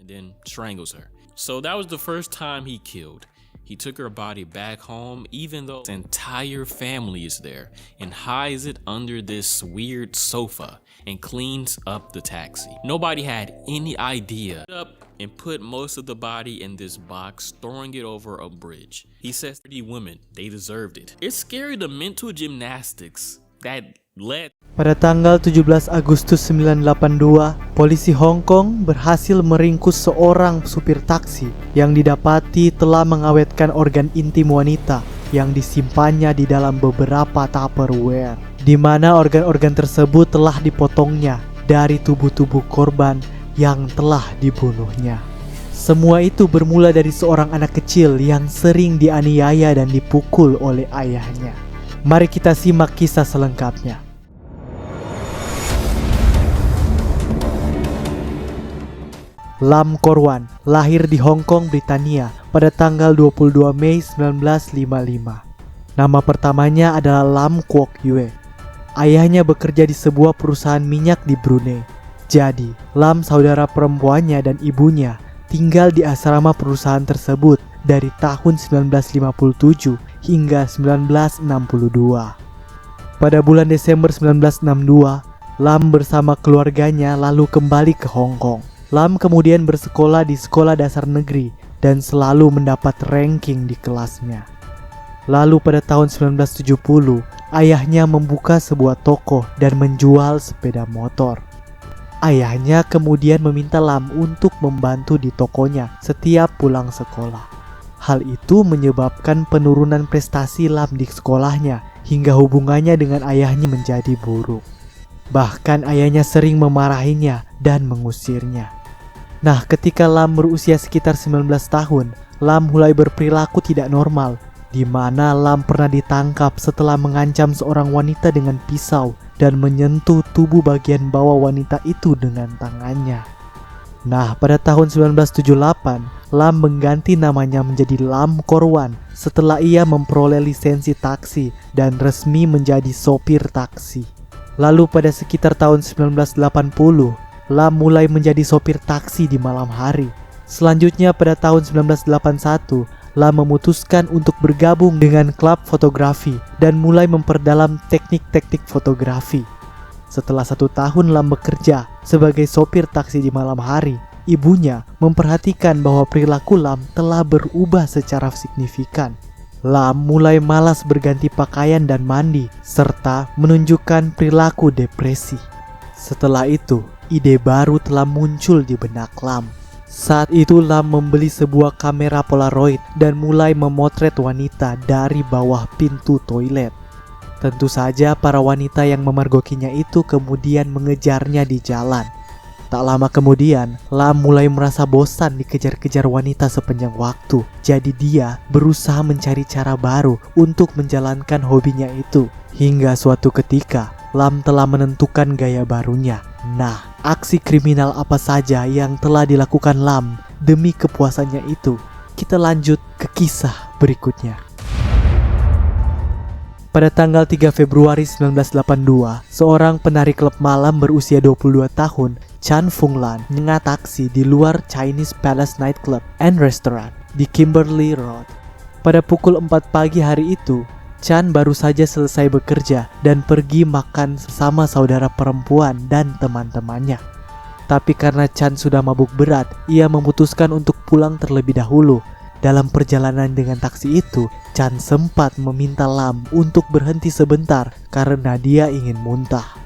and then strangles her. So that was the first time he killed. He took her body back home, even though his entire family is there, and hides it under this weird sofa and cleans up the taxi. Nobody had any idea. And put most of the body in this box, throwing it over a bridge. He says 30 women, they deserved it. It's scary, the mental gymnastics that led. Pada tanggal 17 Agustus 1982, polisi Hong Kong berhasil meringkus seorang supir taksi yang didapati telah mengawetkan organ intim wanita yang disimpannya di dalam beberapa Tupperware, di mana organ-organ tersebut telah dipotongnya dari tubuh-tubuh korban yang telah dibunuhnya. Semua itu bermula dari seorang anak kecil yang sering dianiaya dan dipukul oleh ayahnya. Mari kita simak kisah selengkapnya. Lam Korwan lahir di Hong Kong, Britania pada tanggal 22 Mei 1955. Nama pertamanya adalah Lam Kwok Yue. Ayahnya bekerja di sebuah perusahaan minyak di Brunei. Jadi, Lam, saudara perempuannya dan ibunya tinggal di asrama perusahaan tersebut dari tahun 1957 hingga 1962. Pada bulan Desember 1962, Lam bersama keluarganya lalu kembali ke Hong Kong. Lam kemudian bersekolah di sekolah dasar negeri dan selalu mendapat ranking di kelasnya. Lalu pada tahun 1970, ayahnya membuka sebuah toko dan menjual sepeda motor. Ayahnya kemudian meminta Lam untuk membantu di tokonya setiap pulang sekolah. Hal itu menyebabkan penurunan prestasi Lam di sekolahnya hingga hubungannya dengan ayahnya menjadi buruk. Bahkan ayahnya sering memarahinya dan mengusirnya. Nah, ketika Lam berusia sekitar 19 tahun, Lam mulai berperilaku tidak normal, di mana Lam pernah ditangkap setelah mengancam seorang wanita dengan pisau dan menyentuh tubuh bagian bawah wanita itu dengan tangannya. Nah, pada tahun 1978, Lam mengganti namanya menjadi Lam Korwan setelah ia memperoleh lisensi taksi dan resmi menjadi sopir taksi. Lalu pada sekitar tahun 1980, Lam mulai menjadi sopir taksi di malam hari. Selanjutnya pada tahun 1981, Lam memutuskan untuk bergabung dengan klub fotografi dan mulai memperdalam teknik-teknik fotografi. Setelah 1 tahun Lam bekerja sebagai sopir taksi di malam hari, ibunya memperhatikan bahwa perilaku Lam telah berubah secara signifikan. Lam mulai malas berganti pakaian dan mandi, serta menunjukkan perilaku depresi. Setelah itu, ide baru telah muncul di benak Lam. Saat itu Lam membeli sebuah kamera Polaroid dan mulai memotret wanita dari bawah pintu toilet. Tentu saja para wanita yang memergokinya itu kemudian mengejarnya di jalan. Tak lama kemudian, Lam mulai merasa bosan dikejar-kejar wanita sepanjang waktu. Jadi dia berusaha mencari cara baru untuk menjalankan hobinya itu. Hingga suatu ketika, Lam telah menentukan gaya barunya. Nah, aksi kriminal apa saja yang telah dilakukan Lam demi kepuasannya itu? Kita lanjut ke kisah berikutnya. Pada tanggal 3 Februari 1982, seorang penari klub malam berusia 22 tahun, Chan Fung Lan, mengengat taksi di luar Chinese Palace Nightclub and Restaurant di Kimberley Road. Pada pukul 4 pagi hari itu, Chan baru saja selesai bekerja dan pergi makan bersama saudara perempuan dan teman-temannya. Tapi karena Chan sudah mabuk berat, ia memutuskan untuk pulang terlebih dahulu. Dalam perjalanan dengan taksi itu, Chan sempat meminta Lam untuk berhenti sebentar karena dia ingin muntah.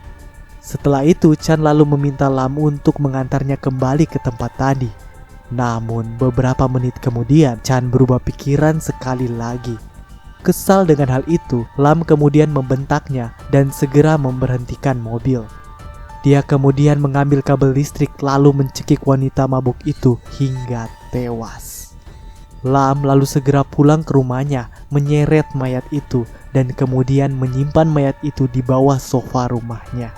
Setelah itu, Chan lalu meminta Lam untuk mengantarnya kembali ke tempat tadi. Namun, beberapa menit kemudian, Chan berubah pikiran sekali lagi. Kesal dengan hal itu, Lam kemudian membentaknya dan segera memberhentikan mobil. Dia kemudian mengambil kabel listrik lalu mencekik wanita mabuk itu hingga tewas. Lam lalu segera pulang ke rumahnya, menyeret mayat itu dan kemudian menyimpan mayat itu di bawah sofa rumahnya.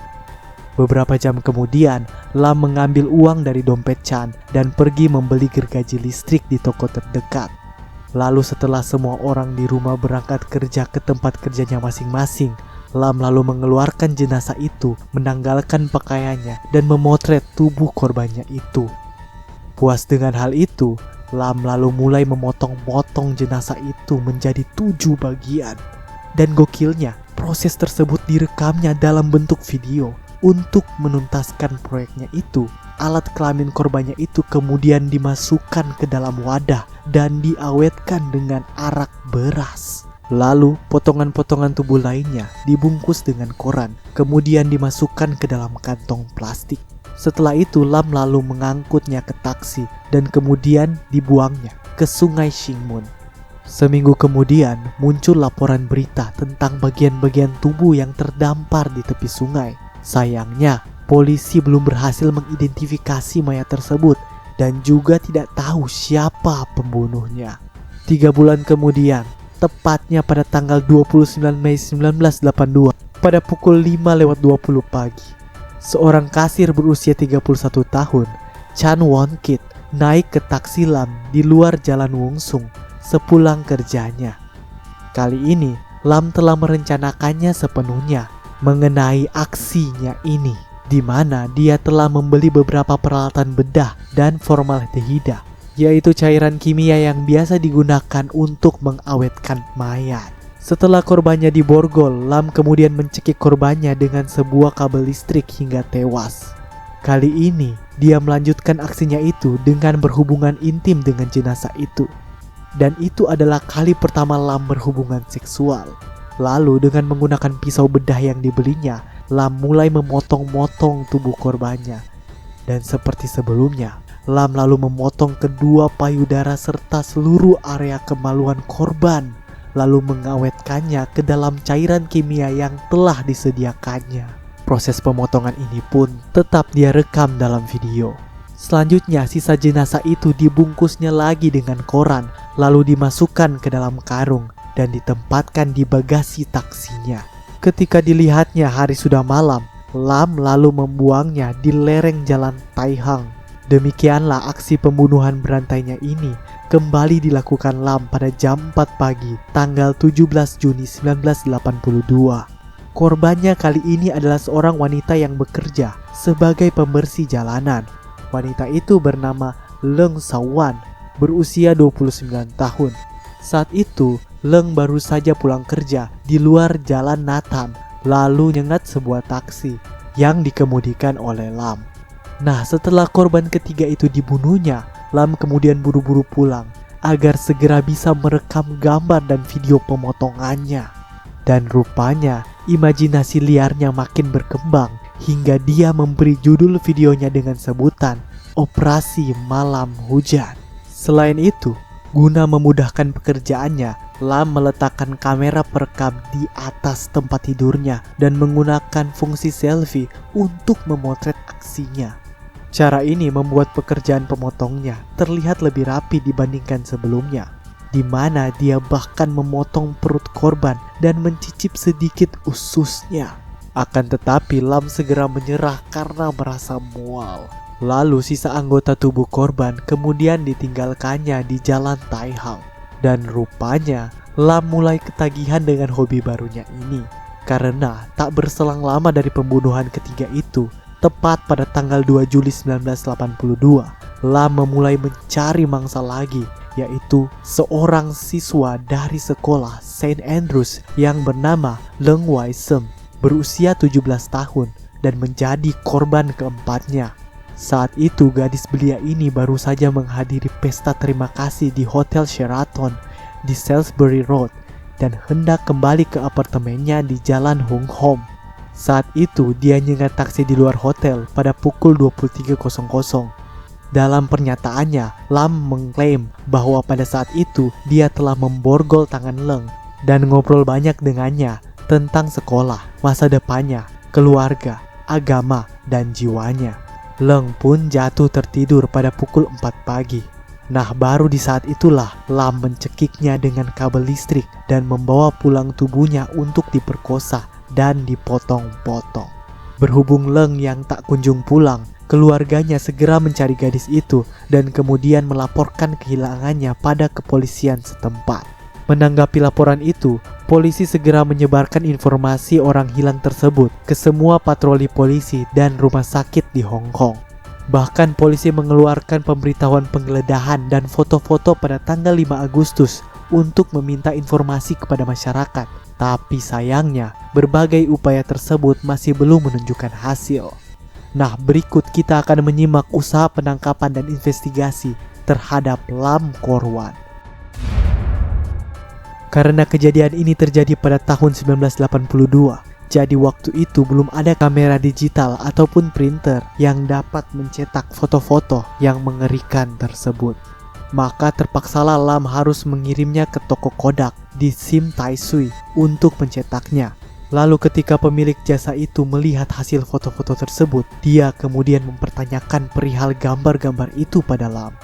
Beberapa jam kemudian, Lam mengambil uang dari dompet Chan dan pergi membeli gergaji listrik di toko terdekat. Lalu setelah semua orang di rumah berangkat kerja ke tempat kerjanya masing-masing, Lam lalu mengeluarkan jenazah itu, menanggalkan pakaiannya dan memotret tubuh korbannya itu. Puas dengan hal itu, Lam lalu mulai memotong-motong jenazah itu menjadi 7 bagian. Dan gokilnya, proses tersebut direkamnya dalam bentuk video. Untuk menuntaskan proyeknya itu, alat kelamin korbannya itu kemudian dimasukkan ke dalam wadah dan diawetkan dengan arak beras. Lalu, potongan-potongan tubuh lainnya dibungkus dengan koran, kemudian dimasukkan ke dalam kantong plastik. Setelah itu, Lam lalu mengangkutnya ke taksi dan kemudian dibuangnya ke sungai Shingmun. Seminggu kemudian, muncul laporan berita tentang bagian-bagian tubuh yang terdampar di tepi sungai. Sayangnya, polisi belum berhasil mengidentifikasi mayat tersebut dan juga tidak tahu siapa pembunuhnya. 3 bulan kemudian, tepatnya pada tanggal 29 Mei 1982, pada pukul 5:20 pagi, seorang kasir berusia 31 tahun, Chan Won-kit, naik ke taksi Lam di luar Jalan Wungsung sepulang kerjanya. Kali ini, Lam telah merencanakannya sepenuhnya mengenai aksinya ini, di mana dia telah membeli beberapa peralatan bedah dan formaldehida, yaitu cairan kimia yang biasa digunakan untuk mengawetkan mayat. Setelah korbannya diborgol, Lam kemudian mencekik korbannya dengan sebuah kabel listrik hingga tewas. Kali ini, dia melanjutkan aksinya itu dengan berhubungan intim dengan jenazah itu. Dan itu adalah kali pertama Lam berhubungan seksual. Lalu dengan menggunakan pisau bedah yang dibelinya, Lam mulai memotong-motong tubuh korbannya. Dan seperti sebelumnya, Lam lalu memotong kedua payudara serta seluruh area kemaluan korban, lalu mengawetkannya ke dalam cairan kimia yang telah disediakannya. Proses pemotongan ini pun tetap dia rekam dalam video. Selanjutnya, sisa jenazah itu dibungkusnya lagi dengan koran, lalu dimasukkan ke dalam karung dan ditempatkan di bagasi taksinya. Ketika dilihatnya hari sudah malam, Lam lalu membuangnya di lereng jalan Taihang. Demikianlah aksi pembunuhan berantainya ini kembali dilakukan Lam pada jam 4 pagi tanggal 17 Juni 1982. Korbannya kali ini adalah seorang wanita yang bekerja sebagai pembersih jalanan. Wanita itu bernama Leung Sawan, berusia 29 tahun. Saat itu, Leung baru saja pulang kerja di luar jalan Natam, lalu nyengat sebuah taksi yang dikemudikan oleh Lam. Nah, setelah korban ketiga itu dibunuhnya, Lam kemudian buru-buru pulang agar segera bisa merekam gambar dan video pemotongannya. Dan rupanya, imajinasi liarnya makin berkembang hingga dia memberi judul videonya dengan sebutan Operasi Malam Hujan. Selain itu, guna memudahkan pekerjaannya, Lam meletakkan kamera perekam di atas tempat tidurnya dan menggunakan fungsi selfie untuk memotret aksinya. Cara ini membuat pekerjaan pemotongnya terlihat lebih rapi dibandingkan sebelumnya, di mana dia bahkan memotong perut korban dan mencicip sedikit ususnya. Akan tetapi Lam segera menyerah karena merasa mual. Lalu sisa anggota tubuh korban kemudian ditinggalkannya di jalan Taihang. Dan rupanya Lam mulai ketagihan dengan hobi barunya ini, karena tak berselang lama dari pembunuhan ketiga itu, tepat pada tanggal 2 Juli 1982, Lam memulai mencari mangsa lagi, yaitu seorang siswa dari sekolah St. Andrews yang bernama Leung Wai-sem, berusia 17 tahun dan menjadi korban keempatnya. Saat itu gadis belia ini baru saja menghadiri pesta terima kasih di Hotel Sheraton di Salisbury Road dan hendak kembali ke apartemennya di Jalan Hung Hom. Saat itu dia nyengat taksi di luar hotel pada pukul 23.00. Dalam pernyataannya, Lam mengklaim bahwa pada saat itu dia telah memborgol tangan Leung dan ngobrol banyak dengannya tentang sekolah, masa depannya, keluarga, agama, dan jiwanya. Leung pun jatuh tertidur pada pukul 4 pagi. Nah, baru di saat itulah Lam mencekiknya dengan kabel listrik dan membawa pulang tubuhnya untuk diperkosa dan dipotong-potong. Berhubung Leung yang tak kunjung pulang, keluarganya segera mencari gadis itu dan kemudian melaporkan kehilangannya pada kepolisian setempat. Menanggapi laporan itu, polisi segera menyebarkan informasi orang hilang tersebut ke semua patroli polisi dan rumah sakit di Hong Kong. Bahkan polisi mengeluarkan pemberitahuan penggeledahan dan foto-foto pada tanggal 5 Agustus untuk meminta informasi kepada masyarakat. Tapi sayangnya, berbagai upaya tersebut masih belum menunjukkan hasil. Nah, berikut kita akan menyimak usaha penangkapan dan investigasi terhadap Lam Korwan. Karena kejadian ini terjadi pada tahun 1982, jadi waktu itu belum ada kamera digital ataupun printer yang dapat mencetak foto-foto yang mengerikan tersebut. Maka terpaksalah Lam harus mengirimnya ke toko Kodak di Sim Tai Sui untuk mencetaknya. Lalu ketika pemilik jasa itu melihat hasil foto-foto tersebut, dia kemudian mempertanyakan perihal gambar-gambar itu pada Lam.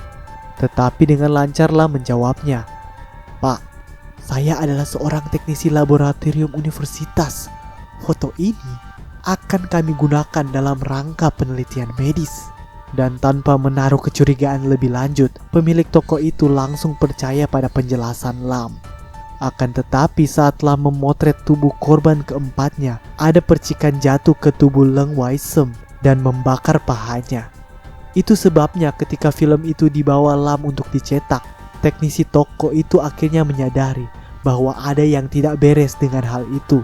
Tetapi dengan lancar Lam menjawabnya, "Pak, saya adalah seorang teknisi laboratorium universitas. Foto ini akan kami gunakan dalam rangka penelitian medis." Dan tanpa menaruh kecurigaan lebih lanjut, pemilik toko itu langsung percaya pada penjelasan Lam. Akan tetapi saat Lam memotret tubuh korban keempatnya, ada percikan jatuh ke tubuh Leng Wai Sem dan membakar pahanya. Itu sebabnya ketika film itu dibawa Lam untuk dicetak, teknisi toko itu akhirnya menyadari bahwa ada yang tidak beres dengan hal itu.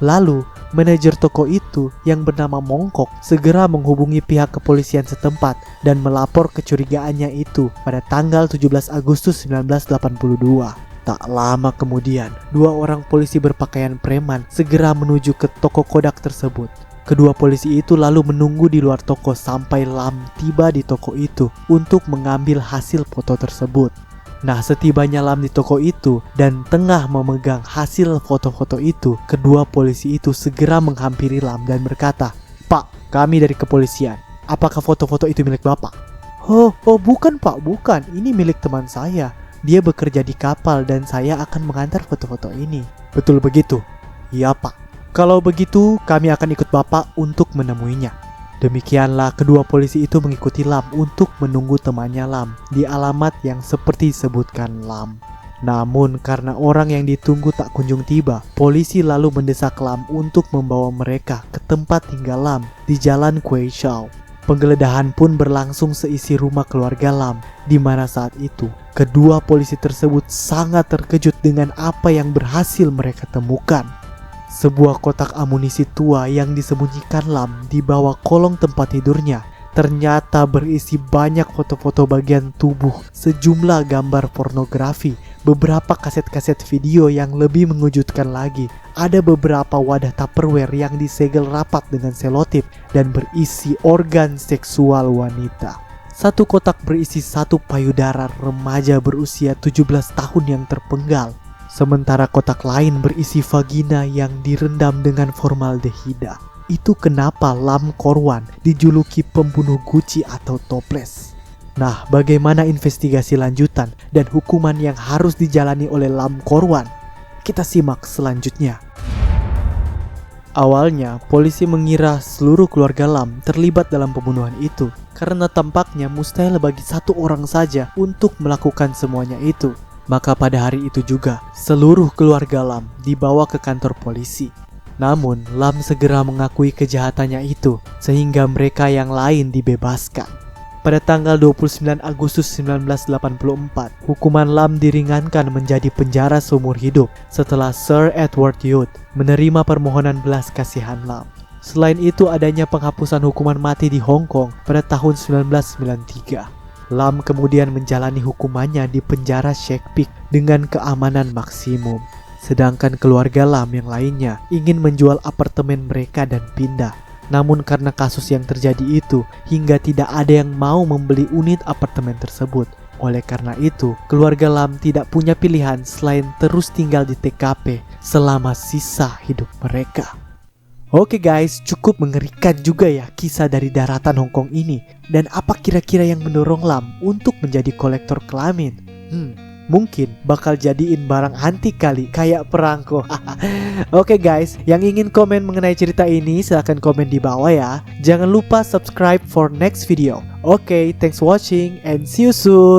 Lalu, manajer toko itu yang bernama Mongkok segera menghubungi pihak kepolisian setempat dan melapor kecurigaannya itu pada tanggal 17 Agustus 1982. Tak lama kemudian, 2 orang polisi berpakaian preman segera menuju ke toko Kodak tersebut. Kedua polisi itu lalu menunggu di luar toko sampai Lam tiba di toko itu untuk mengambil hasil foto tersebut. Nah, setibanya Lam di toko itu dan tengah memegang hasil foto-foto itu, kedua polisi itu segera menghampiri Lam dan berkata, "Pak, kami dari kepolisian. Apakah foto-foto itu milik Bapak?" Oh, bukan Pak, bukan. Ini milik teman saya. Dia bekerja di kapal dan saya akan mengantar foto-foto ini." "Betul begitu?" "Iya Pak." "Kalau begitu, kami akan ikut Bapak untuk menemuinya." Demikianlah kedua polisi itu mengikuti Lam untuk menunggu temannya Lam di alamat yang seperti disebutkan Lam. Namun karena orang yang ditunggu tak kunjung tiba, polisi lalu mendesak Lam untuk membawa mereka ke tempat tinggal Lam di Jalan Kwai Shao. Penggeledahan pun berlangsung seisi rumah keluarga Lam, di mana saat itu kedua polisi tersebut sangat terkejut dengan apa yang berhasil mereka temukan. Sebuah kotak amunisi tua yang disembunyikan Lam di bawah kolong tempat tidurnya ternyata berisi banyak foto-foto bagian tubuh, sejumlah gambar pornografi, beberapa kaset-kaset video yang lebih mengejutkan lagi. Ada beberapa wadah Tupperware yang disegel rapat dengan selotip dan berisi organ seksual wanita. Satu kotak berisi satu payudara remaja berusia 17 tahun yang terpenggal. Sementara kotak lain berisi vagina yang direndam dengan formaldehida. Itu kenapa Lam Korwan dijuluki pembunuh Gucci atau toples. Nah, bagaimana investigasi lanjutan dan hukuman yang harus dijalani oleh Lam Korwan? Kita simak selanjutnya. Awalnya, polisi mengira seluruh keluarga Lam terlibat dalam pembunuhan itu karena tampaknya mustahil bagi satu orang saja untuk melakukan semuanya itu. Maka pada hari itu juga, seluruh keluarga Lam dibawa ke kantor polisi. Namun, Lam segera mengakui kejahatannya itu, sehingga mereka yang lain dibebaskan. Pada tanggal 29 Agustus 1984, hukuman Lam diringankan menjadi penjara seumur hidup setelah Sir Edward Youth menerima permohonan belas kasihan Lam. Selain itu, adanya penghapusan hukuman mati di Hong Kong pada tahun 1993. Lam kemudian menjalani hukumannya di penjara Shek Peak dengan keamanan maksimum. Sedangkan keluarga Lam yang lainnya ingin menjual apartemen mereka dan pindah. Namun karena kasus yang terjadi itu, hingga tidak ada yang mau membeli unit apartemen tersebut. Oleh karena itu, keluarga Lam tidak punya pilihan selain terus tinggal di TKP selama sisa hidup mereka. Oke guys, cukup mengerikan juga ya kisah dari daratan Hong Kong ini. Dan apa kira-kira yang mendorong Lam untuk menjadi kolektor kelamin? Mungkin bakal jadiin barang antik kali, kayak perangko. Oke guys, yang ingin komen mengenai cerita ini silahkan komen di bawah ya. Jangan lupa subscribe for next video. Oke, thanks watching and see you soon.